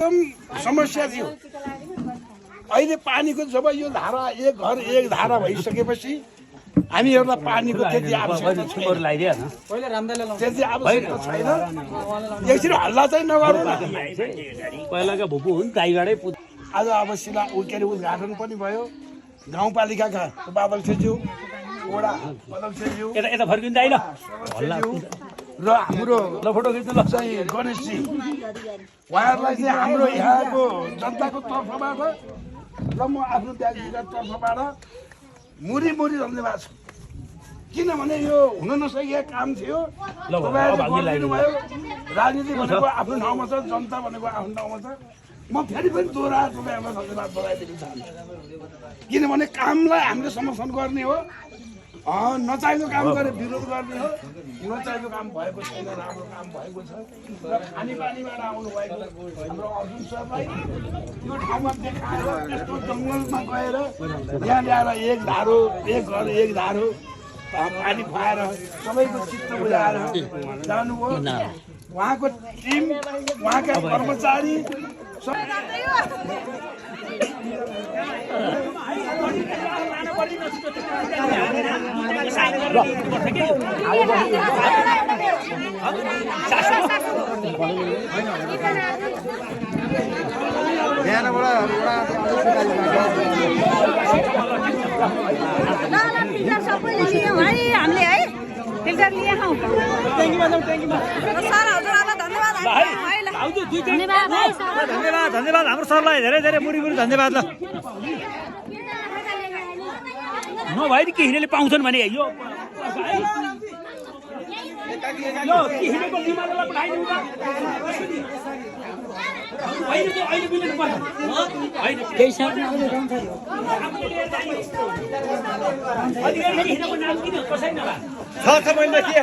समस्या थियो। अहिले पानीको जब यो धारा एक घर एक धारा भइसकेपछि हामीहरूलाई पानीको त्यति आवश्यकता छैन। त्यति आवश्यकता छैन। यसरी हल्ला चाहिँ नगरौँ न। पहिलाका भुपु हुन् गाईगाडै आज अब शिला के अरे उद्घाटन पनि भयो। गाउँपालिकाका बाबल छेज्यू, वडा बदल छेज्यू, यता फर्किँदै ल र हाम्रो फोटो खिच्नु ल चाहिँ गणेशजी उहाँहरूलाई चाहिँ हाम्रो यहाँको जनताको तर्फबाट र म आफ्नो व्यक्तिगत तर्फबाट मुरी धन्यवाद छ। किनभने यो हुन नसकेको काम थियो। तपाईँहरूले भयो राजनीति भनेको आफ्नो ठाउँमा छ, जनता भनेको आफ्नो ठाउँमा छ। म फेरि पनि दोहोऱ्याएर तपाईँहरूलाई धन्यवाद बधाइदिन चाहन्छु। किनभने कामलाई हामीले समर्थन गर्ने हो। नचाहेको काम गरे विरोध गर्ने हो। नचाहेको काम भएको छैन, राम्रो काम भएको छ। र खानेपानीबाट आउनुभएको हाम्रो अर्जुन सरलाई यो ठाउँमा देखाएर यस्तो जङ्गलमा गएर यहाँ ल्याएर एक धारो एक घर एक धारो पानी खुवाएर सबैको चित्त बुझाएर जानुभयो। उहाँको टिम, उहाँका कर्मचारी हामीले है फिल्टर लिए हौ धन्यवाद हाम्रो सरलाई धेरै धेरै मुरी धन्यवाद। ल नभए नि किनेले पाउँछन् भने यो किनेको बिमारलाई पठाइदिनु त छ महिना के